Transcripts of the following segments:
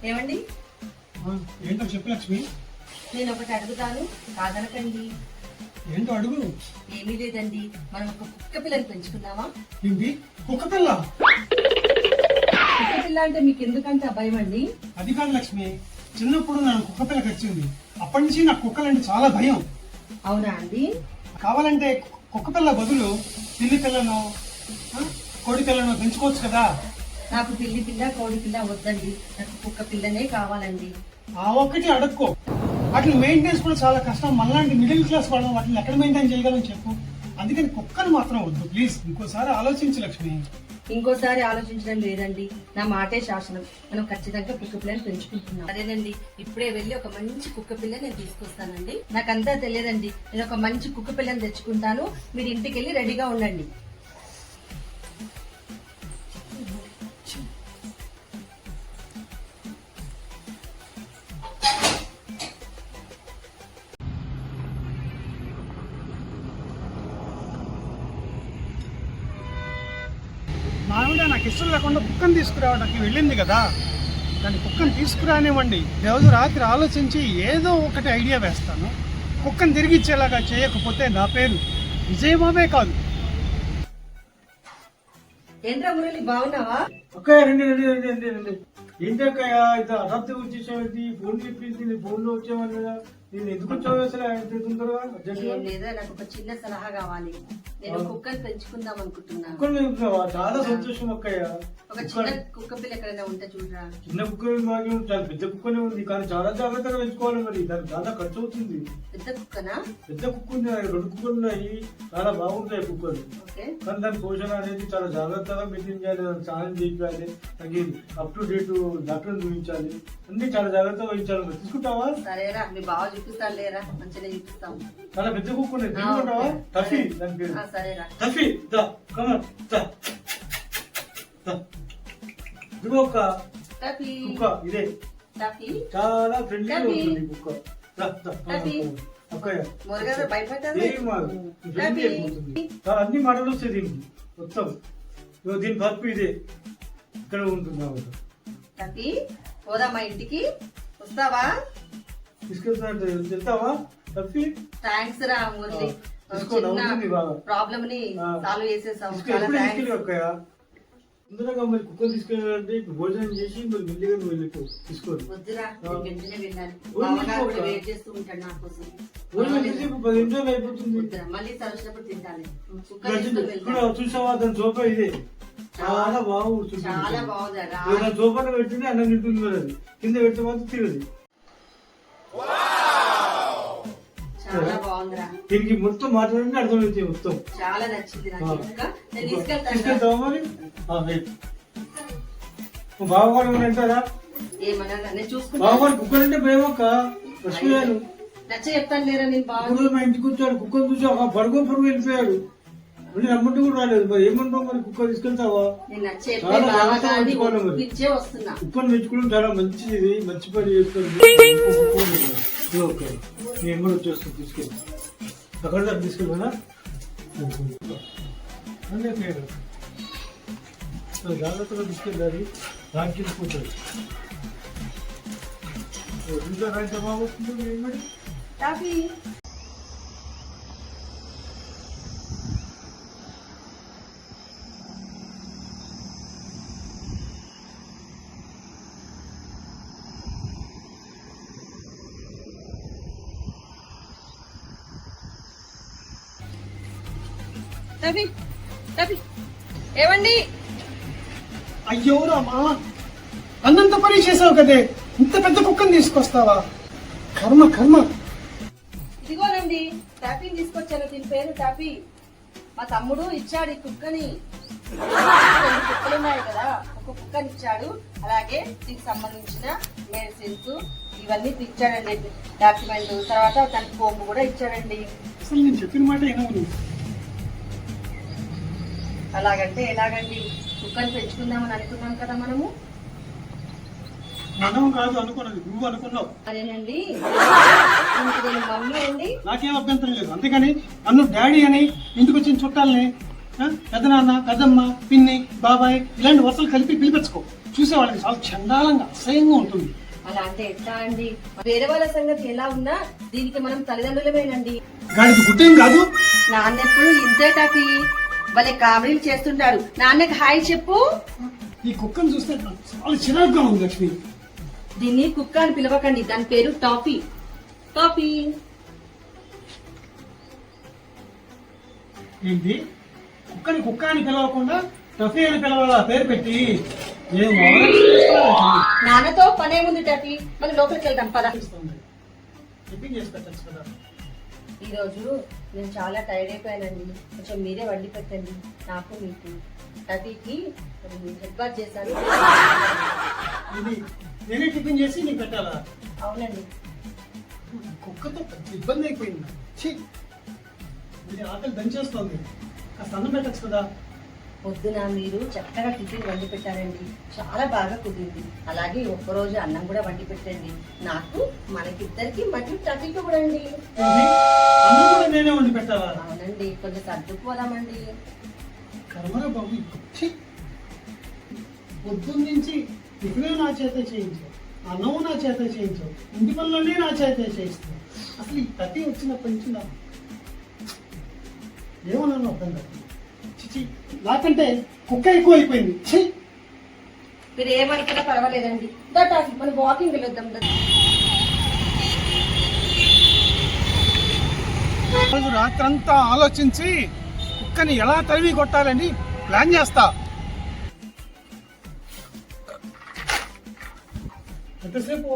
ఏమండి? ఏంటో చెప్పు లక్ష్మి. నేను ఒకటి అడుగుతాను, కాదనకండి. ఏంటో అడుగు. ఏమీ లేదండి, మనం ఒక కుక్క పిల్లని పెంచుకుందామా? ఏంటి కుక్క పిల్ల? కుక్క పిల్ల అంటే మీకు ఎందుకంటే భయం అండి? అది కాదు లక్ష్మి, చిన్నప్పుడు నాకు కుక్క పిల్ల కచ్చింది. అప్పటి నుంచి నాకు కుక్కలంటే చాలా భయం. అవునా అండి? కావాలంటే కుక్క పిల్ల బదులు పిల్లి పిల్లను కోడి పిల్లను పెంచుకోవచ్చు కదా. నాకు పిల్లి పిల్ల కోడి పిల్ల వద్దండి, నాకు కుక్క పిల్లనే కావాలండి. ఆ ఒక్కటి అడక్కో. వాటిని మెయింటెనెన్స్ కూడా చాలా కష్టం. మనలాంటి మిడిల్ క్లాస్ వాళ్ళం వాటిని ఎక్కడ మెయింటైన్ చేయగలం చెప్పు. అందుకని కుక్కను మాత్రం వద్దు ప్లీజ్. ఇంకోసారి ఆలోచించు లక్ష్మి. ఇంకోసారి ఆలోచించడం లేదండి, నా మాటే శాసనం. మనం ఖచ్చితంగా కుక్క పిల్లని పెంచుకుంటున్నాం. అదేనండి, ఇప్పుడే వెళ్ళి ఒక మంచి కుక్క పిల్ల నేను తీసుకొస్తానండి. నాకంతా తెలియదండి, నేను ఒక మంచి కుక్క పిల్లని తెచ్చుకుంటాను. మీరు ఇంటికి వెళ్ళి రెడీగా ఉండండి. మావిడ నాకు ఇష్టం లేకుండా కుక్కను తీసుకురావడానికి వెళ్ళింది కదా, దాన్ని కుక్కను తీసుకురానివ్వండి. రోజు రాత్రి ఆలోచించి ఏదో ఒకటి ఐడియా వేస్తాను. కుక్కను తిరిగి ఇచ్చేలాగా చేయకపోతే నా పేరు విజయబాబే కాదు. ఏంట్రా మురళి, బాగున్నావా? అక్కయ్య రండి రండి రండి రండి రండి. ఏంటి అక్కయ్య ఇంత హఠాత్తుగా వచ్చేసావు? ఫోన్ చెప్పింది, ఫోన్ లో వచ్చామని కదా. నేను ఎందుకు వచ్చావు అసలు ఇంత తొందరగా? ఏం లేదా, నాకు ఒక చిన్న సలహా కావాలి. నేను కుక్కని పెంచుకుందాం అనుకుంటున్నాను. కుక్కలు పెంచుకున్నావా? చాలా సంతోషం అక్కయ్య. ఒక చిన్న కుక్క పిల్ల ఎక్కడైనా ఉంటే చూడరా. చిన్న కుక్క భాగ్యం, చాలా పెద్ద కుక్కనే ఉంది, కానీ చాలా జాగ్రత్తగా పెంచుకోవాలి. మరి దానికి చాలా ఖర్చు అవుతుంది. పెద్ద కుక్కనా? పెద్ద కుక్క ఉంది, 2 కుక్కలు ఉన్నాయి, చాలా బాగుంటాయి కుక్కలు. ఓకే. కానీ దాని పోషణ అనేది చాలా జాగ్రత్తగా మెయింటైన్ చేయాలి. దానికి స్నానం చేయించాలి, దానికి అప్ టు డేట్ డాక్టర్ చూపించాలి, అన్ని చాలా జాగ్రత్తగా వహించాలి. మరి తీసుకుంటావా? సరేరా, మీ బాగా చూపిస్తాను లేరా, మంచిగా చూపిస్తాం. చాలా పెద్ద కుక్క ఉన్నాయి, తీసుకుంటావా? టఫీ దాని పేరు. సరేరా. టఫీ దా కమన్ దా దా. ఇదిగో ఒక టఫీ. కుక్క ఇదే, టఫీ చాలా ఫ్రెండ్లీగా ఉంటుంది కుక్క. దా దా టఫీ. అక్కయ్య మురగారు భయపడ్డారు. ఏం మాకు ఫ్రెండ్లీ అయిపోతుంది. చాలా అన్ని మాటలు వస్తాయి దీనికి మొత్తం. ఇదిగో దీని పప్పు ఇదే, ఇక్కడ ఉంటుంది. టఫీ, పోదామా ఇంటికి? వస్తావా? తీసుకెళ్తానంటే వెళ్తావా టఫీ? థ్యాంక్స్ రా మురళి, తీసుకో, నవ్వుతుంది బాగా. ప్రాబ్లమ్ ని సాల్వ్ చేసేసాం. చాలా థ్యాంక్స్. తీసుకెళ్ళి అక్కయ్య. తొందరగా మరి కుక్కలు తీసుకెళ్ళాలంటే ఇప్పుడు భోజనం చేసి మరి మెల్లిగా నువ్వు వెళ్ళిపో. తీసుకోండి. వద్దురా, నేను వెంటనే వెళ్ళాలి. భోజనం బావగారు కూడా చేసుకో. వెయిట్ చేస్తూ ఉంటాడు నా కోసం. భోజనం చేసి 10 నిమిషాలు అయిపోతుంది. వద్దురా, మళ్ళీ తరచినప్పుడు తింటాను. కుక్క ఇక్కడ తీసుకుని ఇక్కడ వెళ్తాను. చూసావా దాని సోఫా ఇదే, చాలా బాగుంటుంది. చాలా బాగుందిరా. దాని సోఫాలో పెట్టింది అన్నం తింటుంది. మరి అది కింద పెడితే మాత్రం తిరగదు. చాలా బాగుందిరా. దీనికి మొత్తం మాట్లాడండి అర్థమవుతాయి మొత్తం. చాలా నచ్చింది నాకు. ఇంకా నేను తీసుకెళ్తాను. తీసుకెళ్తావా మరి? వెయిట్. బావగారు ఏమైనా అంటారా? ఏమన్నా నేను చూసుకుంటాను. బావగారు కుక్కలంటే భయమక్క, మర్చిపోయాను. నచ్చ చెప్తాను లేరా. నేను బాగా ఇప్పుడు మా ఇంటికి వచ్చాడు, కుక్కను చూసి ఒక పరుగు వెళ్ళిపోయాడు. మళ్ళీ రమ్మంటే కూడా రాలేదు. మరి ఏమంటావు మరి? కుక్క తీసుకెళ్తావా? నేను నచ్చ చాలా చెప్పే బాగా జాగ్రత్తగా కానీ ఉంచుకోవాలి మరి. ఇచ్చే వస్తున్నా. కుక్కను పెంచుకోవడం చాలా మంచిది, మంచి పని చేస్తుంది. నేను కూడా వచ్చేస్తాను, తీసుకెళ్ళి అక్కడ దాకా తీసుకెళ్ళా. జాగ్రత్తగా తీసుకెళ్ళాలి, దానికి వెళ్ళిపోతాడు. ఇంకా రైతు బాగుంటుంది ఏమడి. కాఫీ. Tuffy, Tuffy. ఏమండి? అయ్యో రామా, అన్నంత పని చేసావు కదే, ఇంత పెద్ద కుక్కను తీసుకొస్తావా? కర్మ కర్మ. ఇదిగోనండి, టాఫీని తీసుకొచ్చాను. దీని పేరు టాఫీ. మా తమ్ముడు ఇచ్చాడు ఈ కుక్కని. 2 కుక్కలు ఉన్నాయి కదా, ఒక కుక్కని ఇచ్చాడు. అలాగే దీనికి సంబంధించిన మెడిసిన్స్ ఇవన్నీ ఇచ్చాడండి, డాక్యుమెంట్. తర్వాత తనకి కోంబు కూడా ఇచ్చాడండి. అసలు నేను చెప్పిన మాట ఏమో నువ్వు. అలాగంటే ఎలాగండి? కుక్కని పెంచుకుందామని అనుకున్నాం కదా మనము. మనం కాదు అనుకున్నది, నువ్వు అనుకున్నావు. అదేనండి, నేను మమ్మీ అండి. నాకేం అభ్యంతరం లేదు. అంతేగాని నన్ను డాడీ అని ఇంటికి వచ్చిన చుట్టాలని పెద్దనాన్న పెద్దమ్మ పిన్ని బాబాయ్ ఇలాంటి వరుసలు కలిపి పిలిపించుకో. చూసే వాళ్ళకి చాలా చండాలంగా అసహ్యంగా ఉంటుంది. అలా అంటే ఎట్లా అండి? వేరే వాళ్ళ సంగతి ఎలా ఉన్నా దీనికి మనం తల్లిదండ్రులమేనండి. గాడికి గుట్టేం కాదు. నాన్న ఎప్పుడు ఇంతే టాఫీ భలే కామెడీలు చేస్తుంటాడు. నాన్నకి హాయ్ చెప్పు. ఈ కుక్కను చూస్తే నాకు చాలా చిరాకుగా ఉంది లక్ష్మి. దీన్ని కుక్క అని పిలవకండి, దాని పేరు టాఫీ. టాఫీ ఏంటి కుక్కని కుక్క అని పిలవకుండా టఫీ అని పిలవాలా పేరు పెట్టి? ఏం ఓవరాక్షన్ చేస్తున్నావా? నాన్నతో పనేముంది టాఫీ, మనం లోపలికి వెళ్దాం పద. టిఫిన్ చేసి పెట్టచ్చు కదా. ఈ రోజు నేను చాలా టైర్డ్ అయిపోయానండి, కొంచెం మీరే వండి పెట్టండి నాకు మీకు. టాఫీకి హెడ్ బాత్ చేశాను. ఇది నేనే టిఫిన్ చేసి నీకు పెట్టాలా? అవునండి. కుక్కతో పెద్ద ఇబ్బంది అయిపోయింది. ఛీ, ఇది ఆకలి దంచేస్తోంది. కాస్త అన్నం పెట్టచ్చు కదా. పొద్దున మీరు చక్కగా టిఫిన్ వండి పెట్టారండి, చాలా బాగా కుదిరింది. అలాగే ఒక్కరోజు అన్నం కూడా వండి పెట్టండి నాకు, మనకిద్దరికి మరియు టాఫీకి కూడా అండి. ఏంటి? అన్నం కూడా నేనే వండి పెట్టాలా? అవునండి, కొంచెం సర్దుకుపోదామండి. కర్మరా బాబు. ఛీ, పొద్దున్న నుంచి టిఫిన్ నా చేత చేయించావు, అన్నము నా చేత చేయించావు, ఇంటి పనులన్నీ నా చేత చేయిస్తావు. అసలు ఈ ప్రతి వచ్చినప్పటి నుంచి నాకు ఏమన్నా అర్థం కాదు. చిచి, నాకంటే కుక్క ఎక్కువ అయిపోయింది. ఛీ, మీరు ఏమనుకున్నా పర్వాలేదండి. టాఫీ మనం వాకింగ్ వెళ్ళొద్దాం. రోజు రాత్రంతా ఆలోచించి కుక్కని ఎలా తరివి కొట్టాలని ప్లాన్ చేస్తా. ఎంతసేపు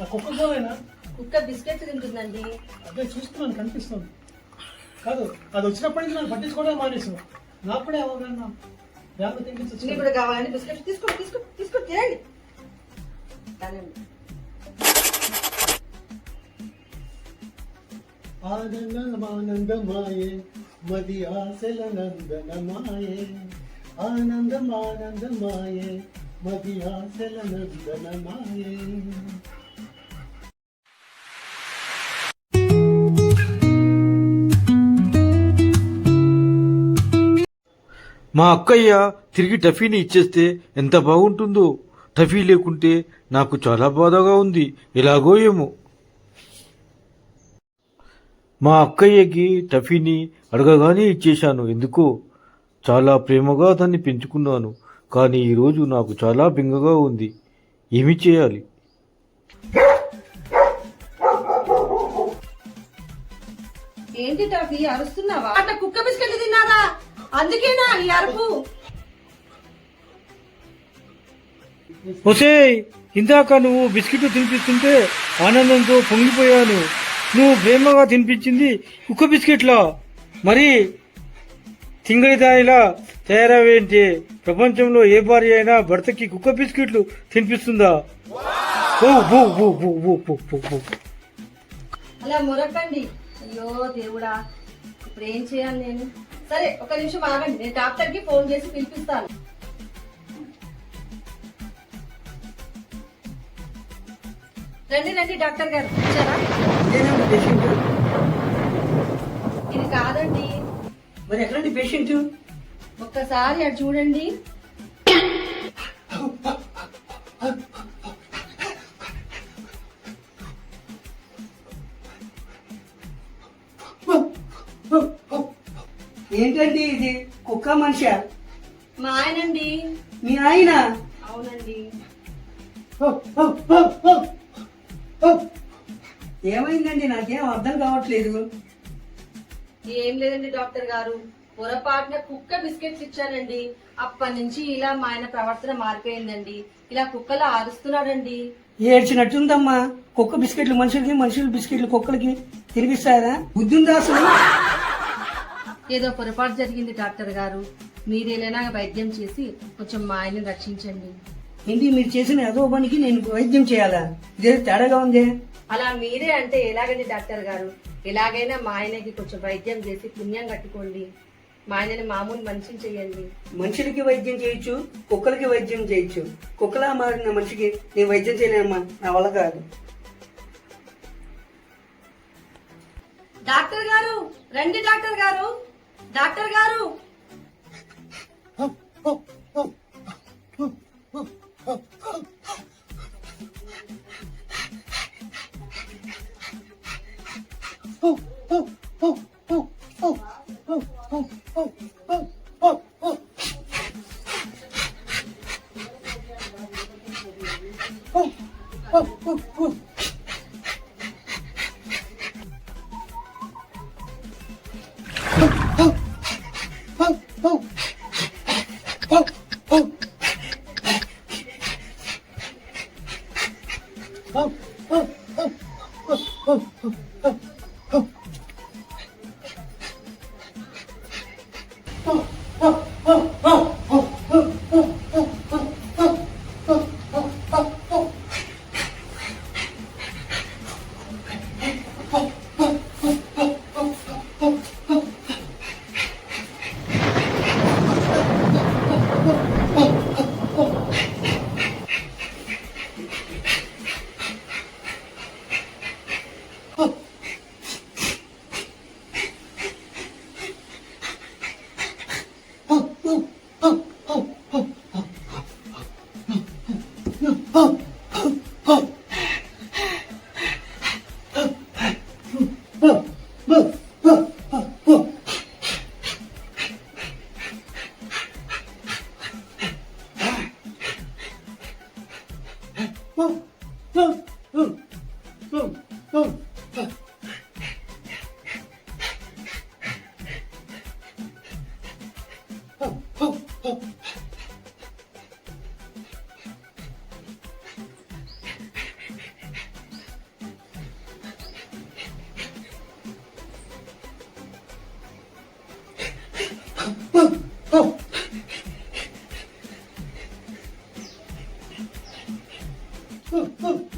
ఆ కుక్క కోలేనా? కుక్క బిస్కెట్ తింటుందండి. అదే చూస్తున్నాను, కనిపిస్తుంది. కాదు, అది వచ్చినప్పటి నుంచి నన్ను పట్టించుకోవడం మానేసాను. నాకు కూడా ఎవరన్నా మీకు తినిపించచ్చు. కూడా కావాలండి బిస్కెట్? తీసుకోండి తీసుకోండి తీసుకోండి, తినండి. తినండి. ఆనందమానందమాయే మది ఆశల నందనమాయే, ఆనందమానందమాయే మది ఆశల నందనమాయే. మా అక్కయ్య తిరిగి టఫీని ఇచ్చేస్తే ఎంత బాగుంటుందో. టఫీ లేకుంటే నాకు చాలా బాధగా ఉంది. ఎలాగో ఏమో. మా అక్కయ్యకి టఫీని అడగగానే ఇచ్చేశాను. ఎందుకో చాలా ప్రేమగా దాన్ని పెంచుకున్నాను. కానీ ఈరోజు నాకు చాలా బెంగగా ఉంది. ఏమి చేయాలి? ఏంటి టాఫీ అరుస్తున్నావా? అట్లా కుక్క బిస్కెట్ తిన్నారా? అందుకేనా ఈ అరుపు? ఒసేయ్, ఇందాక నువ్వు బిస్కెట్ తినిపిస్తుంటే ఆనందంతో పొంగిపోయాను. నువ్వు ప్రేమగా తినిపించింది కుక్క బిస్కెట్లా? మరి తింగళిదానిలా తయారవేంటి? ప్రపంచంలో ఏ భార్య అయినా భర్తకి కుక్క బిస్కెట్లు తినిపిస్తుందా? ఓ బో బో బో బో బో బో బో. అలా మొరకండి. అయ్యో దేవుడా, ఇప్పుడు ఏం చేయాలి నేను? సరే ఒక నిమిషం ఆగండి, నేను డాక్టర్ కి ఫోన్ చేసి పిలిపిస్తాను. రండి రండి డాక్టర్ గారు, వచ్చారా? ఇది కాదండి. మరి ఎక్కడండి పేషెంట్? ఒక్కసారి అటు చూడండి. ఏంటండి ఇది? కుక్క మనిషా? మా ఆయనండి. మీ ఆయన? అవునండి. ఏమైందండి? నాకేం అర్థం కావట్లేదు. ఏం లేదండి డాక్టర్ గారు, పొరపాటున కుక్క బిస్కెట్స్ ఇచ్చానండి. అప్పటి నుంచి ఇలా మా ఆయన ప్రవర్తన మారిపోయిందండి. ఇలా కుక్కలా అరుస్తున్నాడండి. ఏడ్చినట్టుందమ్మా. కుక్క బిస్కెట్లు మనుషులకి, మనుషులు బిస్కెట్లు కుక్కలకి తినిపిస్తారా? బుద్ధుందా అసలు? ఏదో పొరపాటు జరిగింది డాక్టర్ గారు, మీరేమైనా వైద్యం చేసి కొంచెం మా ఆయన్ని రక్షించండి. ఏంటి మీరు చేసిన ఏదో పనికి నేను వైద్యం చేయాలా? ఇదేదో తేడాగా ఉంది. అలా మీరే అంటే ఎలాగండి డాక్టర్ గారు? ఎలాగైనా మా ఆయనకి కొంచెం వైద్యం చేసి పుణ్యం కట్టుకోండి. మా ఆయనని మామూలు మనిషిని చెయ్యండి. మనుషులకి వైద్యం చేయొచ్చు, కుక్కలకి వైద్యం చేయొచ్చు. కుక్కలా మారిన మనిషికి నేను వైద్యం చేయలేనమ్మా, నా వల్ల కాదు. డాక్టర్ గారు రండి, డాక్టర్ గారు, డాక్టర్ గారు.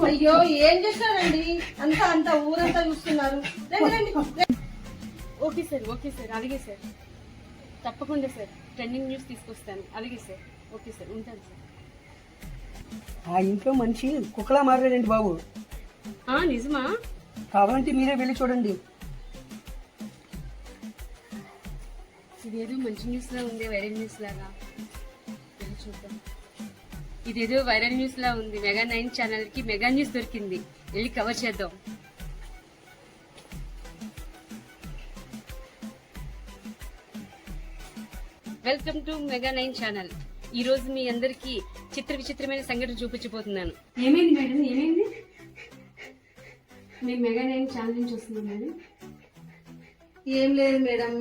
అయ్యో ఏం చేస్తారండి, అంతా ఊరంతా చూస్తున్నారు. రండి రండి. ఓకే సార్ అలాగే సార్, తప్పకుండా సార్ ట్రెండింగ్ న్యూస్ తీసుకొస్తాను. అలాగే సార్, ఓకే సార్, ఉంటాను సార్. ఆ ఇంట్లో మనిషి కుక్కలా మారాడండి బాబు. నిజమా? కావాలంటే మీరే వెళ్ళి చూడండి. ఇదేదో మంచి న్యూస్ లా ఉంది, వైరల్ న్యూస్ లాగా. వెళ్ళి చూద్దాం. ఇదేదో వైరల్ న్యూస్ లా ఉంది. మెగా9 ఛానల్ కి మెగా న్యూస్ దొరికింది, వెళ్ళి కవర్ చేద్దాం. Welcome to mega nine channel. ఈ రోజు మీ అందరికి విచిత్రమైన సంఘటన చూపించబోతున్నాను. ఏమైంది మేడం, ఏమైంది? మేము మెగా9 ఛానల్ నుంచి వస్తున్నాం మేడం. ఏం లేదు మేడం,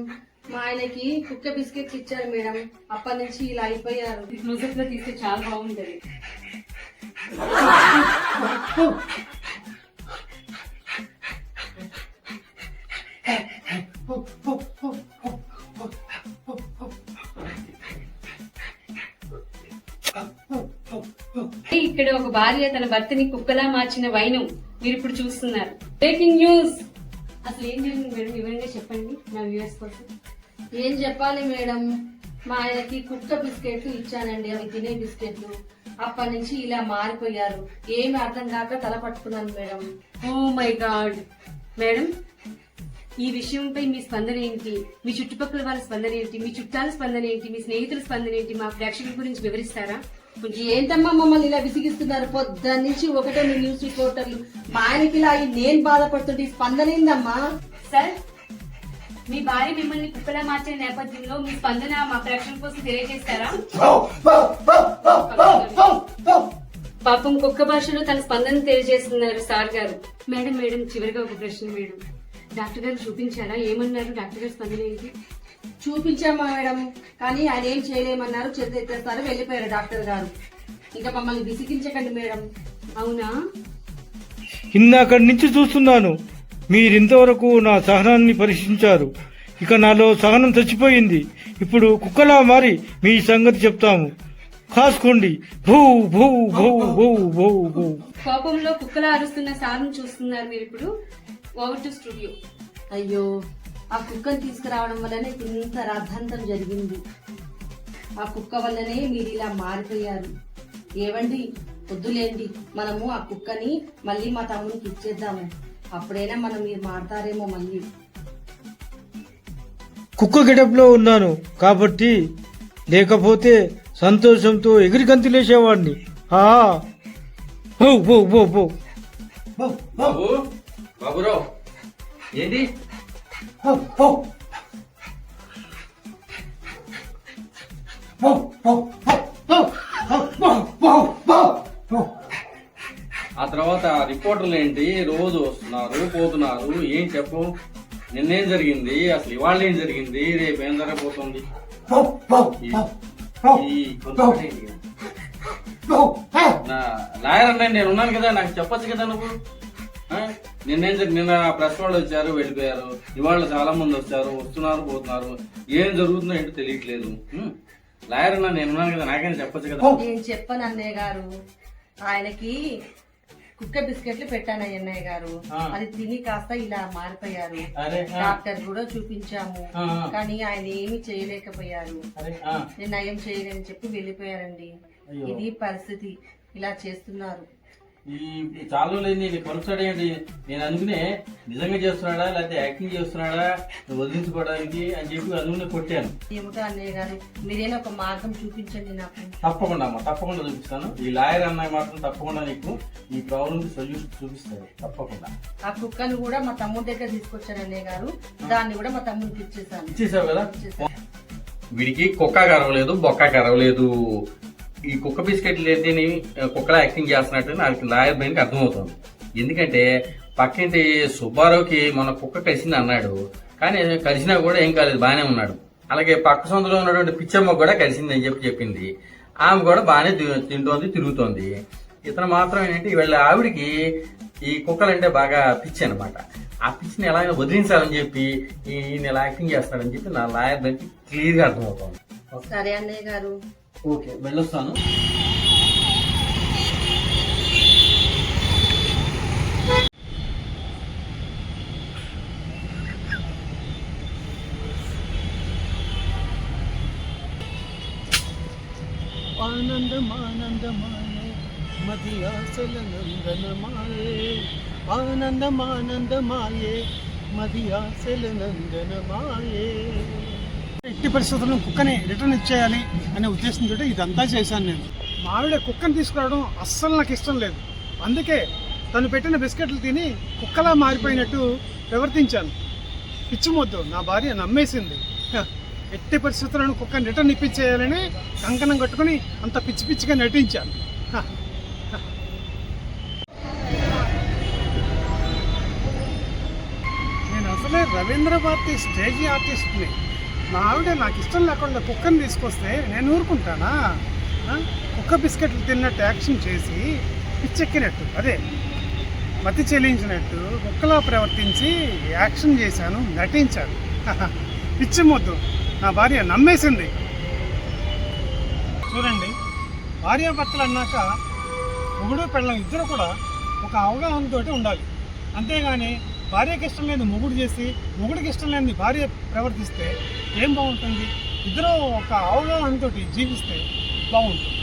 మా ఆయనకి కుక్క బిస్కెట్స్ ఇచ్చారు మేడం, అప్పటి నుంచి ఇలా అయిపోయారు. క్లోజప్ లో తీస్తే చాలా బాగుంటది. ఇక్కడ ఒక భార్య తన భర్తని కుక్కలా మార్చిన వైనం మీరు ఇప్పుడు చూస్తున్నారు. Breaking news. అసలు ఏం జరిగింది మేడం, వివరంగా చెప్పండి నా వ్యూవర్స్ కోసం. ఏం చెప్పాలి మేడం, మా ఆయనకి కుక్క బిస్కెట్లు ఇచ్చానండి, అవి తినే బిస్కెట్లు. అప్పటి నుంచి ఇలా మారిపోయారు. ఏమి అర్థం కాక తల పట్టుకున్నాను madam. Oh my god. Madam, ఈ విషయంపై మీ స్పందన ఏంటి? మీ చుట్టుపక్కల వాళ్ళ స్పందన ఏంటి? మీ చుట్టాల స్పందన ఏంటి? మీ స్నేహితుల స్పందన ఏంటి? మా ప్రేక్షకుల గురించి వివరిస్తారా? ఏంటమ్మా మమ్మల్ని ఇలా విసిగిస్తున్నారు? పొద్దున్న నుంచి ఒకటే మీ న్యూస్ రిపోర్టర్లు. మా ఆయనకి ఇలా అయి నేను బాధపడుతుంటే స్పందన ఏందమ్మా? సార్, మీ భార్య మిమ్మల్ని కుక్కలా మార్చిన నేపథ్యంలో మీ స్పందన మా ప్రేక్షకుల కోసం తెలియజేస్తారా? పాపం కుక్క భాషలో తన స్పందన తెలియజేస్తున్నారు సార్ గారు. మేడం చివరిగా ఒక ప్రశ్న మేడం. డాక్టర్ గారు చూపించారా? ఏమన్నారు డాక్టర్ గారు స్పందన ఏంటి? చూపించామా మేడం, కానీ ఆయన ఏం చేయలేమన్నారు, చేస్తారు, వెళ్ళిపోయారు డాక్టర్ గారు. ఇంకా మమ్మల్ని విసిగించకండి మేడం. అవునా? ఇందాకడి నుంచి చూస్తున్నాను, మీరింతవరకు నా సహనాన్ని పరీక్షించారు. ఇక నాలో సహనం చచ్చిపోయింది. ఇప్పుడు కుక్కలా మారి మీ సంగతి చెప్తాము. కాసుకోండి. భూ భూ భూ భూ భూ భూ. కోపంలో కుక్కలా అరుస్తున్న సార్ను చూస్తున్నారు మీరు ఇప్పుడు. Over to studio. అయ్యో, ఆ కుక్కని తీసుకురావడం వల్లనే ఇంత రాద్ధాంతం జరిగింది. ఆ కుక్క వల్లనే మీరు ఇలా మారిపోయారు. ఏవండి, వద్దులేండి, మనము ఆ కుక్కని మళ్ళీ మా తమ్మునికి ఇచ్చేద్దాము. అప్పుడైనా మీరు మారతారేమో మళ్ళీ. కుక్క గెటప్లో ఉన్నాను కాబట్టి లేకపోతే సంతోషంతో ఎగిరి గంతులేసేవాడిని. ఆ ఓ ఓ ఓ ఓ బాబు బాబురావు ఏంటి ఆ తర్వాత రిపోర్టర్లు ఏంటి రోజు వస్తున్నారు పోతున్నారు, ఏం చెప్పు, నిన్నేం జరిగింది, అసలు ఇవాళ ఏం జరిగింది, రేపు ఏం జరగబోతుంది? ఈ కొంచెం ఏంటి? నా లాయర్ అన్నయ్య నేను ఉన్నాను కదా, నాకు చెప్పొచ్చు కదా నువ్వు. ఆ? నిన్న ప్రెస్ వాళ్ళు వచ్చారు వెళ్ళిపోయారు, ఇవాళ చాలా మంది వచ్చారు వస్తున్నారు పోతున్నారు, ఏం జరుగుతుందో ఏంటో తెలియట్లేదు. లాయర్ అన్న నేను ఉన్నాను కదా, నాకైనా చెప్పొచ్చు కదా. నేను చెప్పను అన్నయ్య గారు, ఆయనకి కుక్క బిస్కెట్లు పెట్టాను అన్నయ్య గారు, అది తిని కాస్త ఇలా మారిపోయారు. అరే డాక్టర్ కూడా చూపించాము, ఆ. కానీ ఆయన ఏమీ చేయలేకపోయారు. అరే నేను నయం చేయలేని చెప్పి వెళ్ళిపోయారండి. అయ్యో. ఇది పరిస్థితి, ఇలా చేస్తున్నారు. ఈ చాలు లేదు నేను కొనుక్తాడేంటి, నేను అనుకునే నిజంగా చేస్తున్నాడా లేకపోతే యాక్టింగ్ చేస్తున్నాడా వదిలించుకోవడానికి అని చెప్పి అనుకునే కొట్టాను. ఏమిటో అన్నయ్య గారు, మీరేనా ఒక మార్గం చూపించండి నాకు. తప్పకుండా అమ్మా, తప్పకుండా చూపిస్తాను. ఈ లాయర్ అన్నయ్య మాత్రం తప్పకుండా నీకు ఈ ప్రాబ్లం కి సొల్యూషన్ చూపిస్తాడు తప్పకుండా. ఆ కుక్కను కూడా మా తమ్ముడి దగ్గర తీసుకొచ్చాను అన్నయ్య గారు, దాన్ని కూడా మా తమ్ముడికి ఇచ్చేసాను. ఇచ్చేసావు కదా. వీడికి కుక్క కరవలేదు బొక్క కరవలేదు, ఈ కుక్క బిస్కెట్లు అయితేనే కుక్కలా యాక్టింగ్ చేస్తున్నట్టు నాకు లాయర్ బ్రెయిన్కి అర్థమవుతుంది. ఎందుకంటే పక్కింటి సుబ్బారావుకి మన కుక్క కలిసింది అన్నాడు, కానీ కలిసినా కూడా ఏం కాలేదు, బాగానే ఉన్నాడు. అలాగే పక్క సొంతలో ఉన్నటువంటి పిచ్చమ్మ కూడా కలిసింది అని చెప్పింది, ఆమె కూడా బాగానే తింటోంది తిరుగుతోంది. ఇతను మాత్రం ఏంటంటే వీళ్ళ ఆవిడికి ఈ కుక్కలంటే బాగా పిచ్చి అనమాట. ఆ పిచ్చిని ఎలా వదిలించాలని చెప్పి ఈయన ఇలా యాక్టింగ్ చేస్తాడని చెప్పి నా లాయర్ బ్రెయిన్కి క్లియర్ గా అర్థమవుతుంది. సరే అన్నయ్య గారు. ఓకే వెళ్ళొస్తాను. ఆనందమానందమాయే మది ఆశల నందనమాయే, ఆనందమానందమాయే మది ఆశల నందనమాయే. ఎట్టి పరిస్థితుల్లో కుక్కని రిటర్న్ ఇచ్చేయాలి అనే ఉద్దేశంతో ఇదంతా చేశాను నేను. మా ఆవిడ కుక్కని తీసుకురావడం అస్సలు నాకు ఇష్టం లేదు, అందుకే తను పెట్టిన బిస్కెట్లు తిని కుక్కలా మారిపోయినట్టు ప్రవర్తించాను. పిచ్చిమొద్దు నా భార్య నమ్మేసింది. ఎట్టి పరిస్థితులను కుక్కని రిటర్న్ ఇప్పించేయాలని కంకణం కట్టుకుని అంత పిచ్చి పిచ్చిగా నటించాను. నేను అసలే రవీంద్ర భారతి స్టేజీ ఆర్టిస్ట్ని. మా ఆవిడ నాకు ఇష్టం లేకుండా కుక్కని తీసుకొస్తే నేను ఊరుకుంటానా? కుక్క బిస్కెట్లు తిన్నట్టు యాక్షన్ చేసి పిచ్చెక్కినట్టు, అదే మతి చెల్లించినట్టు కుక్కలా ప్రవర్తించి యాక్షన్ చేశాను, నటించాను. పిచ్చి మొద్దు నా భార్య నమ్మేసింది. చూడండి, భార్యాభర్తలు అన్నాక మొగుడు పెళ్ళం ఇద్దరు కూడా ఒక అవగాహనతో ఉండాలి. అంతేగాని భార్యకి ఇష్టం లేని మొగుడు చేసి మొగుడికి ఇష్టం లేని భార్య ప్రవర్తిస్తే ఏం బాగుంటుంది? ఇద్దరు ఒక అవగాహనతో జీవిస్తే బాగుంటుంది.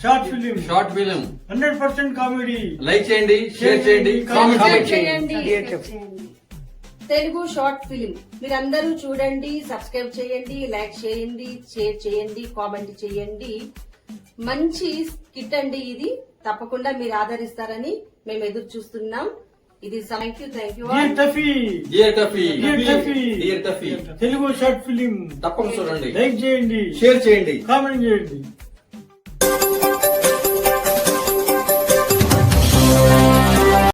Short film 100% comedy. లైక్ చేయండి, షేర్ చేయండి, కామెంట్ చేయండి. తెలుగు షార్ట్ ఫిలిం మీరందరూ చూడండి, సబ్స్క్రైబ్ చేయండి, లైక్ చేయండి, షేర్ చేయండి, కామెంట్ చేయండి. మంచి స్కిట్ అండి ఇది, తప్పకుండా మీరు ఆదరిస్తారని మేము ఎదురు చూస్తున్నాం. ఇది thank you dear Tuffy Telugu short film తప్పకుండా చూడండి, లైక్ చేయండి, షేర్ చేయండి, కామెంట్ చేయండి.